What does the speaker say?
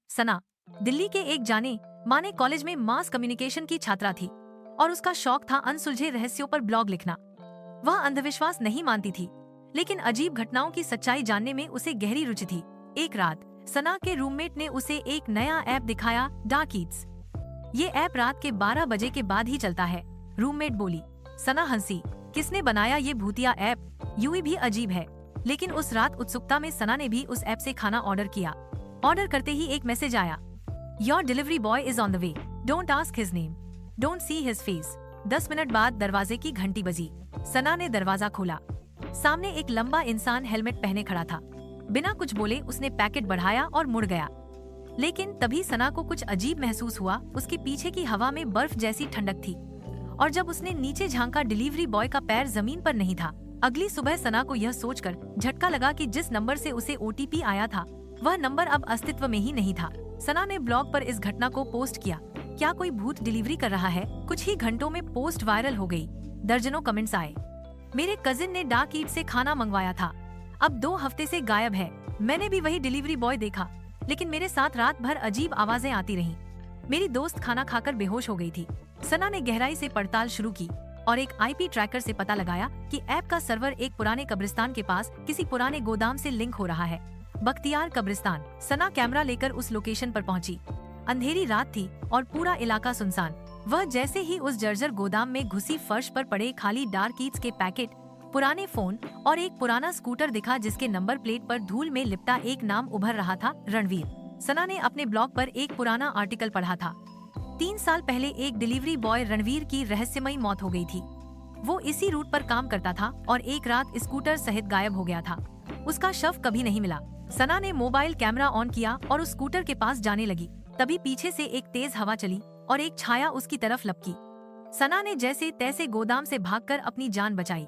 सना दिल्ली के एक जाने माने कॉलेज में मास कम्युनिकेशन की छात्रा थी और उसका शौक था अनसुलझे रहस्यों पर ब्लॉग लिखना। वह अंधविश्वास नहीं मानती थी, लेकिन अजीब घटनाओं की सच्चाई जानने में उसे गहरी रुचि थी। एक रात सना के रूममेट ने उसे एक नया ऐप दिखाया, डार्क ईट्स। ये ऐप रात के 12 बजे के बाद ही चलता है। रूममेट बोली। सना हंसी, किसने बनाया ये भूतिया ऐप? यूं भी अजीब है। लेकिन उस रात उत्सुकता में सना ने भी उस ऐप से खाना ऑर्डर किया। ऑर्डर करते ही एक मैसेज आया, your delivery boy is on the way, don't ask his name, don't see his face. 10 minute बाद दरवाजे की घंटी बजी। सना ने दरवाजा खोला। सामने एक लंबा इंसान हेलमेट पहने खड़ा था। बिना कुछ बोले उसने पैकेट बढ़ाया और मुड़ गया। लेकिन तभी सना को कुछ अजीब महसूस हुआ। उसके पीछे की हवा में बर्फ जैसी ठंडक थी और जब उसने नीचे झांका, डिलीवरी बॉय का पैर जमीन पर नहीं था। अगली सुबह सना को यह सोचकर झटका लगा कि जिस नंबर से उसे ओटीपी आया था वह नंबर अब अस्तित्व में ही नहीं था। सना ने ब्लॉग पर इस घटना को पोस्ट किया। क्या कोई भूत डिलीवरी कर रहा है? कुछ ही घंटों में पोस्ट वायरल हो गई। दर्जनों कमेंट्स आए। मेरे कजिन ने डार्क ईट से खाना मंगवाया था, अब 2 हफ्ते से गायब है। मैंने भी वही डिलीवरी बॉय देखा, लेकिन मेरे साथ रात भर अजीब आवाजें आती रहीं। मेरी दोस्त खाना खाकर बेहोश हो गई थी। सना ने गहराई से पड़ताल शुरू की और एक आईपी ट्रैकर से पता लगाया कि ऐप का सर्वर एक पुराने कब्रिस्तान के पास किसी पुराने गोदाम से लिंक हो रहा है। बख्तियार कब्रिस्तान। सना कैमरा लेकर उस लोकेशन पर पहुंची। अंधेरी रात थी और पूरा इलाका सुनसान। वह जैसे ही उस जर्जर गोदाम में घुसी, फर्श पर पड़े खाली डार्क ईट्स के पैकेट, पुराने फोन और एक पुराना स्कूटर दिखा जिसके नंबर प्लेट पर धूल में लिपटा एक नाम उभर रहा था, रणवीर। सना ने अपने ब्लॉग पर एक पुराना आर्टिकल पढ़ा था। 3 साल पहले एक डिलीवरी बॉय रणवीर की रहस्यमयी मौत हो गई थी। वो इसी रूट पर काम करता था और एक रात स्कूटर सहित गायब हो गया था। उसका शव कभी नहीं मिला। सना ने मोबाइल कैमरा ऑन किया और उस स्कूटर के पास जाने लगी। तभी पीछे से एक तेज हवा चली और एक छाया उसकी तरफ लपकी। सना ने जैसे तैसे गोदाम से भागकर अपनी जान बचाई।